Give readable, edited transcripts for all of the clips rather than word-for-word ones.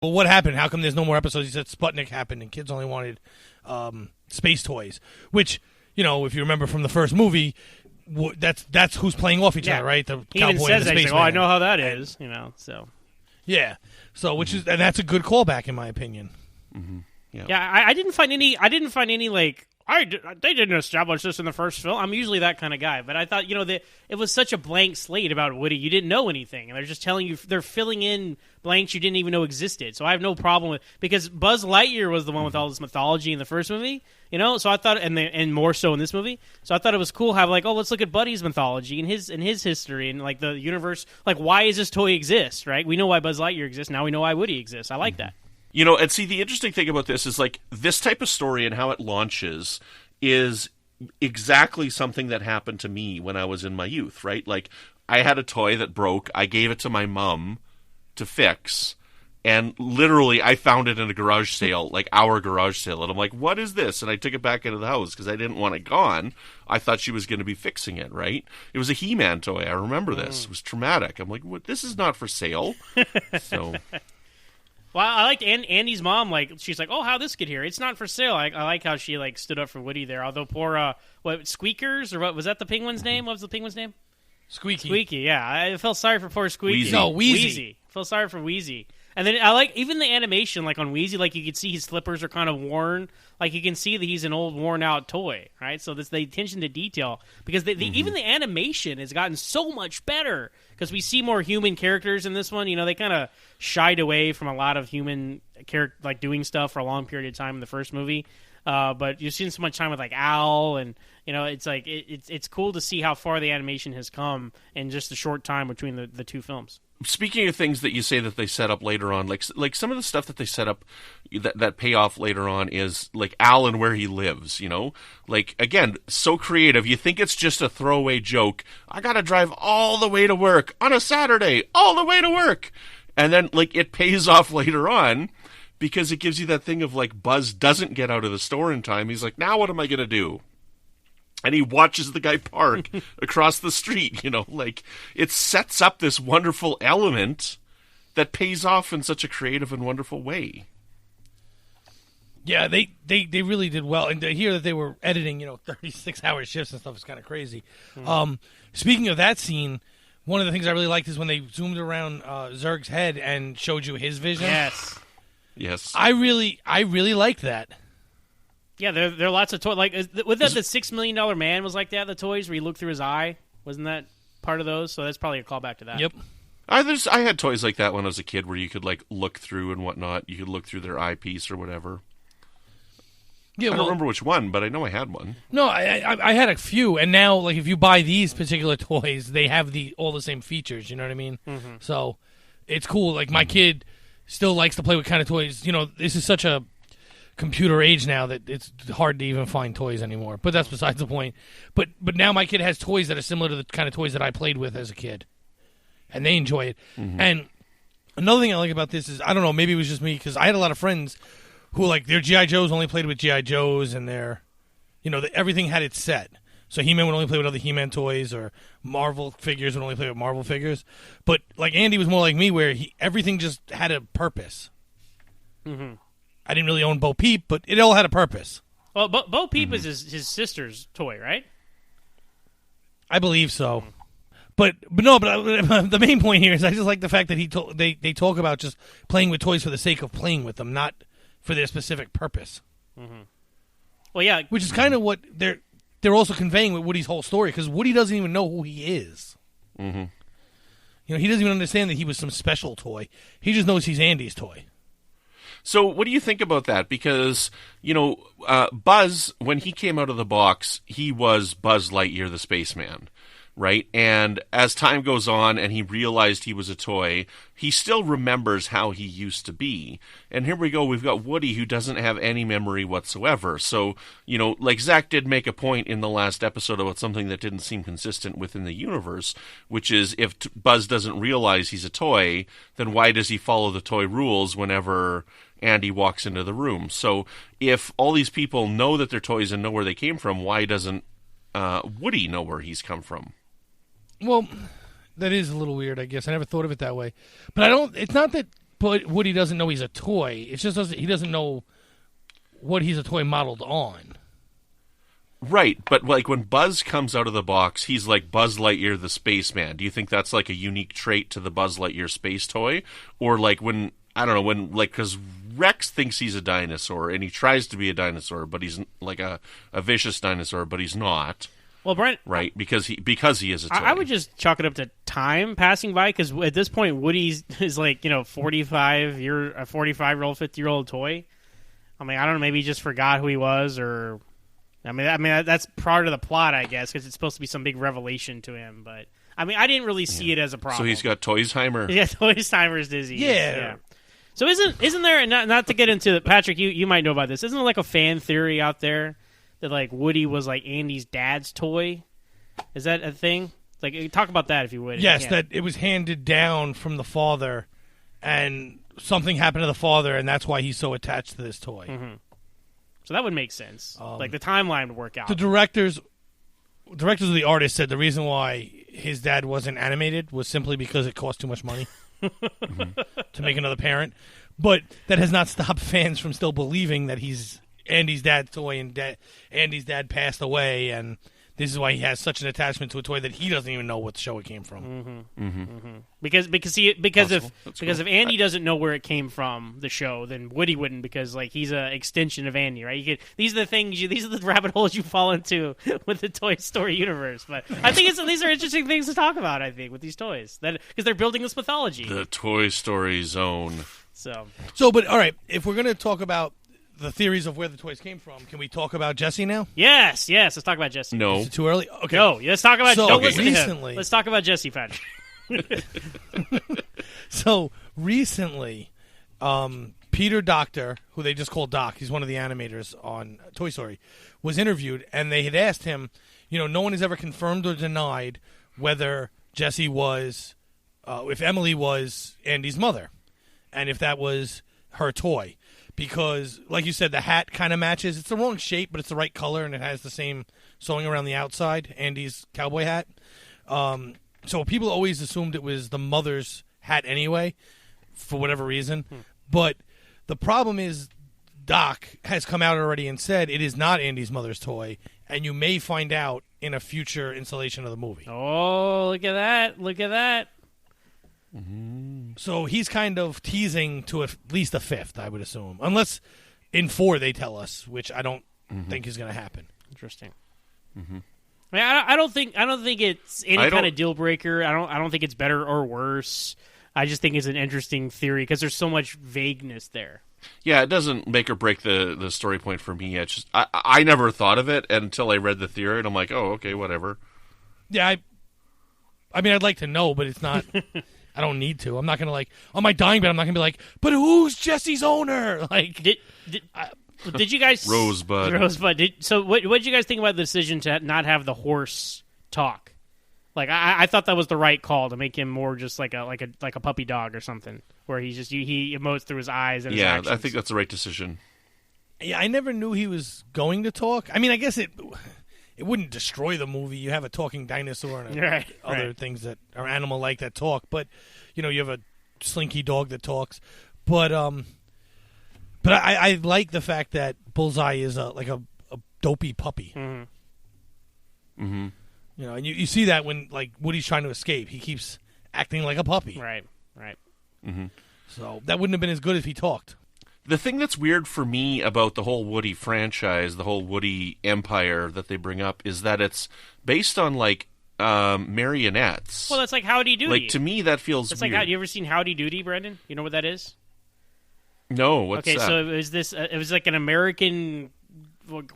Well, what happened? How come there's no more episodes? He said Sputnik happened and kids only wanted space toys, which, if you remember from the first movie, that's who's playing off each other, right? The he cowboy even says and the that. He's spaceman. like, I know how that is, so. Yeah. So, and that's a good callback in my opinion. Mm-hmm. Yeah, I didn't find any. They didn't establish this in the first film. I'm usually that kind of guy, but I thought that it was such a blank slate about Woody. You didn't know anything, and they're just telling you. They're filling in blanks you didn't even know existed. So I have no problem with because Buzz Lightyear was the one with all this mythology in the first movie. So I thought, and more so in this movie. So I thought it was cool how let's look at Buddy's mythology and his history and the universe. Why does this toy exist? Right? We know why Buzz Lightyear exists. Now we know why Woody exists. I like that. And see, the interesting thing about this is, this type of story and how it launches is exactly something that happened to me when I was in my youth, right? I had a toy that broke. I gave it to my mom to fix, and literally I found it in a garage sale, our garage sale, and I'm like, what is this? And I took it back into the house because I didn't want it gone. I thought she was going to be fixing it, right? It was a He-Man toy. I remember this. It was traumatic. I'm like, what? This is not for sale. So... Well, I liked Andy's mom. She's like, "Oh, how this get here? It's not for sale." I like how she stood up for Woody there. Although poor Squeakers, or what was that the penguin's name? What was the penguin's name? Squeaky. Squeaky. Yeah, I felt sorry for poor Squeaky. Wheezy. No, Wheezy. Felt sorry for Wheezy. And then I like even the animation, on Wheezy, you can see his slippers are kind of worn. You can see that he's an old, worn-out toy, right? So the attention to detail, because even the animation has gotten so much better, because we see more human characters in this one. They kind of shied away from a lot of human character, doing stuff for a long period of time in the first movie. But you've seen so much time with Al, and it's cool to see how far the animation has come in just a short time between the two films. Speaking of things that you say that they set up later on, like some of the stuff that they set up that pay off later on is Al and where he lives, again, so creative. You think it's just a throwaway joke. I gotta drive all the way to work on a Saturday, all the way to work. And then it pays off later on because it gives you that thing of Buzz doesn't get out of the store in time. He's like, now what am I gonna do? And he watches the guy park across the street, it sets up this wonderful element that pays off in such a creative and wonderful way. Yeah, they really did well. And to hear that they were editing, 36-hour shifts and stuff is kind of crazy. Speaking of that scene, one of the things I really liked is when they zoomed around Zurg's head and showed you his vision. Yes. I really liked that. Yeah, there are lots of toys. Was that the $6 Million Man was like that, the toys, where you look through his eye? Wasn't that part of those? So that's probably a callback to that. Yep. I had toys like that when I was a kid where you could, look through and whatnot. You could look through their eyepiece or whatever. Yeah, I don't remember which one, but I know I had one. No, I had a few, and now, if you buy these particular toys, they have all the same features, you know what I mean? Mm-hmm. So it's cool. My kid still likes to play with kind of toys. This is such a computer age now that it's hard to even find toys anymore. But that's besides the point. But now my kid has toys that are similar to the kind of toys that I played with as a kid, and they enjoy it. Mm-hmm. And another thing I like about this is, I don't know, maybe it was just me, because I had a lot of friends who their G.I. Joes only played with G.I. Joes, and their everything had its set. So He-Man would only play with other He-Man toys, or Marvel figures would only play with Marvel figures. But Andy was more like me, where everything just had a purpose. Mm-hmm. I didn't really own Bo Peep, but it all had a purpose. Well, Bo Peep is his sister's toy, right? I believe so. But the main point here is I just like the fact that they talk about just playing with toys for the sake of playing with them, not for their specific purpose. Mm-hmm. Well, yeah. Which is kind of what they're also conveying with Woody's whole story, because Woody doesn't even know who he is. Mm-hmm. He doesn't even understand that he was some special toy. He just knows he's Andy's toy. So what do you think about that? Because, Buzz, when he came out of the box, he was Buzz Lightyear, the spaceman, right? And as time goes on and he realized he was a toy, he still remembers how he used to be. And here we go, we've got Woody, who doesn't have any memory whatsoever. So, Zach did make a point in the last episode about something that didn't seem consistent within the universe, which is if Buzz doesn't realize he's a toy, then why does he follow the toy rules whenever Andy walks into the room? So if all these people know that they're toys and know where they came from, why doesn't Woody know where he's come from? Well, that is a little weird, I guess. I never thought of it that way. But it's not that But Woody doesn't know he's a toy. It's just he doesn't know what he's a toy modeled on. Right, but like when Buzz comes out of the box, he's like Buzz Lightyear the spaceman. Do you think that's like a unique trait to the Buzz Lightyear space toy? Or like when, I don't know, when like, because Rex thinks he's a dinosaur and he tries to be a dinosaur, but he's like a vicious dinosaur, but he's not. Well, Brent, right, because he is a toy. I would just chalk it up to time passing by, because at this point Woody is like, 45-year-old, 50-year-old toy. I mean, I don't know, maybe he just forgot who he was, or I mean that's part of the plot, I guess, because it's supposed to be some big revelation to him. But I mean, I didn't really see it as a problem. So he's got Toysheimer. Yeah, Toysheimer's disease. Yeah. So isn't there, not to get into Patrick, you might know about this? Isn't there like a fan theory out there that like Woody was like Andy's dad's toy? Is that a thing? Like, talk about that if you would. Yes, that it was handed down from the father, and something happened to the father, and that's why he's so attached to this toy. Mm-hmm. So that would make sense. Like the timeline would work out. The directors of the artist said the reason why his dad wasn't animated was simply because it cost too much money to make another parent. But that has not stopped fans from still believing that he's Andy's dad's toy, and Andy's dad passed away, and this is why he has such an attachment to a toy that he doesn't even know what show it came from. Because if Andy doesn't know where it came from, the show, then Woody wouldn't, because like he's an extension of Andy, right? These are the rabbit holes you fall into with the Toy Story universe. But I think these are interesting things to talk about. I think with these toys, because they're building this mythology. The Toy Story zone. But all right, if we're going to talk about the theories of where the toys came from, can we talk about Jesse now? Yes. Let's talk about Jesse. No. Is it too early? Okay. No, let's talk about. Don't listen recently, to him. Let's talk about Jesse, Patrick. So recently, Peter Docter, who they just call Doc, he's one of the animators on Toy Story, was interviewed, and they had asked him, no one has ever confirmed or denied whether Jesse was, if Emily was Andy's mother, and if that was her toy. Because, like you said, the hat kind of matches. It's the wrong shape, but it's the right color, and it has the same sewing around the outside, Andy's cowboy hat. So people always assumed it was the mother's hat anyway, for whatever reason. But the problem is Doc has come out already and said it is not Andy's mother's toy, and you may find out in a future installation of the movie. Oh, look at that. So he's kind of teasing to at least a fifth, I would assume. Unless in 4 they tell us, which I don't think is going to happen. Interesting. I mean, I don't think it's any kind of deal breaker. I don't think it's better or worse. I just think it's an interesting theory because there's so much vagueness there. Yeah, it doesn't make or break the story point for me. It's just I never thought of it until I read the theory, and I'm like, oh, okay, whatever. Yeah, I mean, I'd like to know, but it's not. I don't need to. I'm not gonna on my dying bed. I'm not gonna be like, but who's Jesse's owner? Like, did you guys Rosebud? What did you guys think about the decision to not have the horse talk? Like, I thought that was the right call to make him more just like a puppy dog or something, where he emotes through his eyes and his actions. I think that's the right decision. Yeah, I never knew he was going to talk. I mean, I guess it wouldn't destroy the movie. You have a talking dinosaur and other things that are animal-like that talk. But, you have a slinky dog that talks. But I like the fact that Bullseye is like a dopey puppy. Mm-hmm. And you see that when, like, Woody's trying to escape. He keeps acting like a puppy. Right. Mm-hmm. So that wouldn't have been as good if he talked. The thing that's weird for me about the whole Woody franchise, the whole Woody empire that they bring up, is that it's based on, like, marionettes. Well, that's like Howdy Doody. Like, to me, that feels weird. Like, you ever seen Howdy Doody, Brendan? You know what that is? No, what's that? Okay, so it was like an American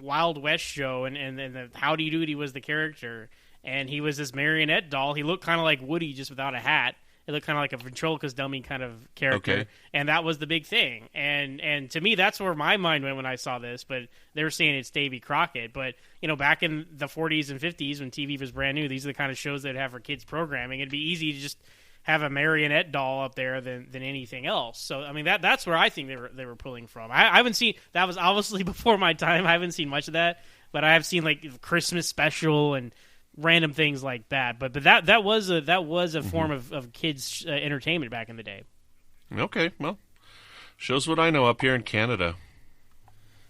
Wild West show, and the Howdy Doody was the character, and he was this marionette doll. He looked kind of like Woody, just without a hat. It looked kind of like a ventriloquist dummy kind of character, and that was the big thing. And to me, that's where my mind went when I saw this. But they were saying it's Davy Crockett. But back in the 40s and 50s when TV was brand new, these are the kind of shows they'd have for kids programming. It'd be easy to just have a marionette doll up there than anything else. So I mean that's where I think they were pulling from. I haven't seen, that was obviously before my time. I haven't seen much of that, but I have seen like Christmas special and random things like that, but that was a form of kids entertainment back in the day. Okay, well, Shows what I know up here in Canada.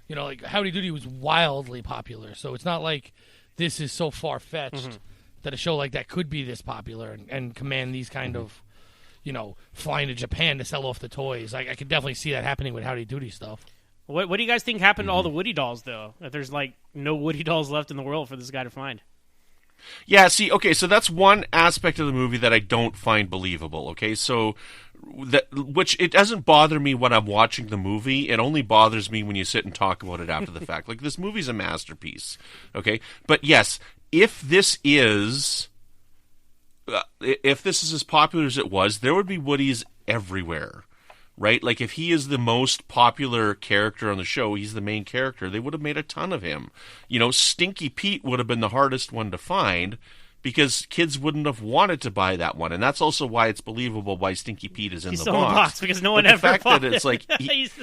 You know, like Howdy Doody was wildly popular, so it's not like this is so far-fetched that a show like that could be this popular and command these kind of, you know, flying to Japan to sell off the toys. I could definitely see that happening with Howdy Doody stuff. What do you guys think happened to all the Woody dolls, though? That there's, like, no Woody dolls left in the world for this guy to find. Yeah, see, okay, so that's one aspect of the movie that I don't find believable, okay? So, which it doesn't bother me when I'm watching the movie. It only bothers me when you sit and talk about it after the fact. Like, this movie's a masterpiece, okay? But yes, if this is as popular as it was, there would be Woodies everywhere. Right? Like, if he is the most popular character on the show, he's the main character, they would have made a ton of him. You know, Stinky Pete would have been the hardest one to find because kids wouldn't have wanted to buy that one. And that's also why it's believable why Stinky Pete is in the box. Because no one ever bought it. The fact that it. it's like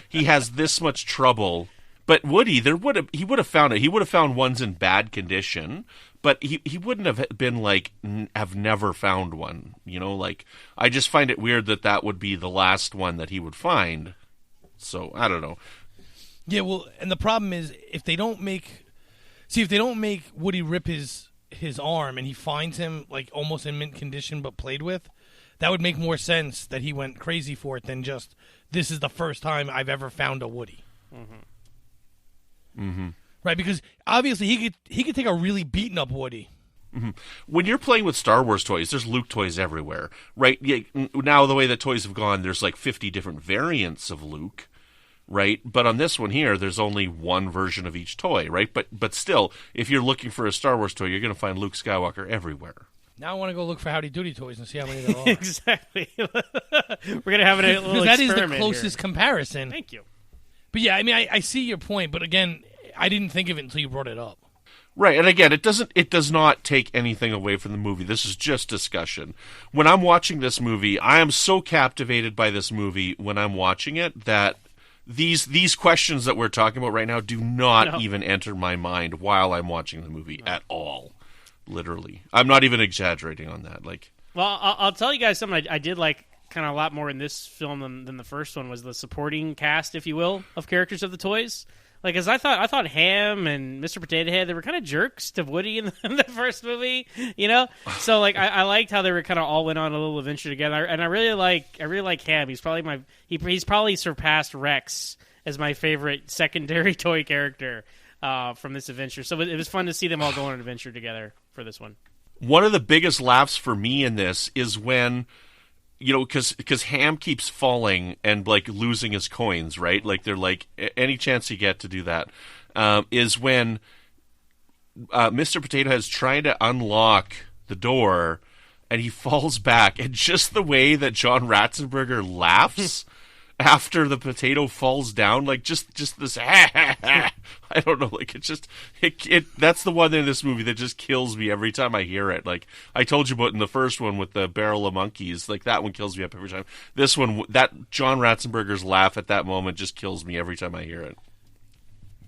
he has this much trouble. But Woody, he would have found it. He would have found ones in bad condition, but he wouldn't have been like, have never found one. You know, like, I just find it weird that would be the last one that he would find. So, I don't know. Yeah, well, and the problem is, if they don't make Woody rip his arm and he finds him, like, almost in mint condition but played with, that would make more sense that he went crazy for it than just, this is the first time I've ever found a Woody. Right, because obviously he could take a really beaten up Woody. When you're playing with Star Wars toys, there's Luke toys everywhere, right? Now the way that toys have gone, there's like 50 different variants of Luke, right? But on this one here, there's only one version of each toy, right? But still, if you're looking for a Star Wars toy, you're going to find Luke Skywalker everywhere. Now I want to go look for Howdy Doody toys and see how many there are. Exactly. We're going to have a little that is experiment the closest here. comparison. Thank you. But yeah, I mean, I see your point, but again, I didn't think of it until you brought it up. Right, and again, it does not take anything away from the movie. This is just discussion. When I'm watching this movie, I am so captivated by this movie when I'm watching it that these questions that we're talking about right now do not even enter my mind while I'm watching the movie at all. Literally. I'm not even exaggerating on that. Like, well, I'll tell you guys something I did like kind of a lot more in this film than the first one was the supporting cast, if you will, of characters of the toys. Like, as I thought Ham and Mr. Potato Head, they were kind of jerks to Woody in the first movie, you know. So like, I liked how they were kind of all went on a little adventure together, and I really like Ham. He's probably he's probably surpassed Rex as my favorite secondary toy character from this adventure. So it was fun to see them all go on an adventure together for this one. One of the biggest laughs for me in this is when, you know, because Ham keeps falling and, like, losing his coins, right? Like, they're like, any chance you get to do that, is when Mr. Potato Head's trying to unlock the door, and he falls back, and just the way that John Ratzenberger laughs after the potato falls down, like, just this, I don't know, like, it's just, that's the one in this movie that just kills me every time I hear it. Like, I told you about in the first one with the barrel of monkeys, like, that one kills me up every time. This one, that John Ratzenberger's laugh at that moment just kills me every time I hear it.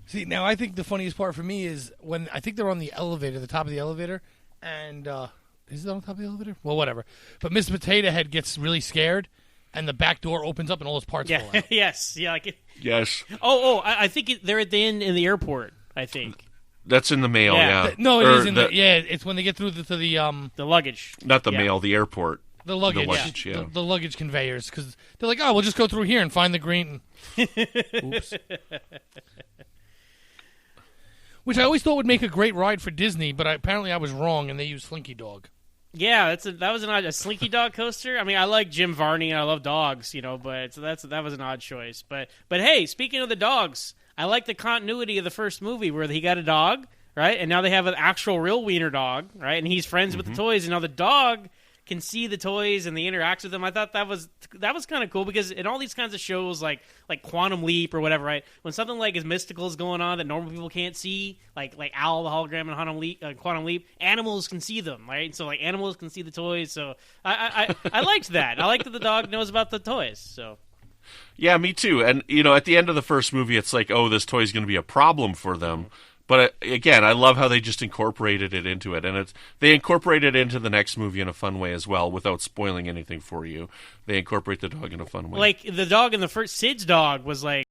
See, now I think the funniest part for me is when I think they're on the elevator, the top of the elevator, and, is it on top of the elevator? Well, whatever. But Mr. Potato Head gets really scared, and the back door opens up and all his parts fall out. Yes. Yeah. Like it. Yes. I think they're at the end in the airport. I think that's in the mail. Yeah. No, it is in the. Yeah, it's when they get through to the luggage. Not the mail. The airport. The luggage. Yeah. The luggage conveyors, because they're like, oh, we'll just go through here and find the green. Oops. Which I always thought would make a great ride for Disney, but apparently I was wrong, and they used Slinky Dog. Yeah, that was a Slinky Dog coaster. I mean, I like Jim Varney and I love dogs, you know, but that was an odd choice. But hey, speaking of the dogs, I like the continuity of the first movie where he got a dog, right? And now they have an actual real wiener dog, right? And he's friends with the toys, and now the dog can see the toys and they interact with them. I thought that was kind of cool because in all these kinds of shows like Quantum Leap or whatever, right? When something like as mystical is going on that normal people can't see, like Owl the Hologram and Quantum Leap, animals can see them, right? So like animals can see the toys. So I liked that. I liked that the dog knows about the toys. So. Yeah, me too. And, you know, at the end of the first movie, it's like, oh, this toy's going to be a problem for them. But again, I love how they just incorporated it into it, and they incorporated it into the next movie in a fun way as well, without spoiling anything for you. They incorporate the dog in a fun way. Like the dog in the first Sid's dog was like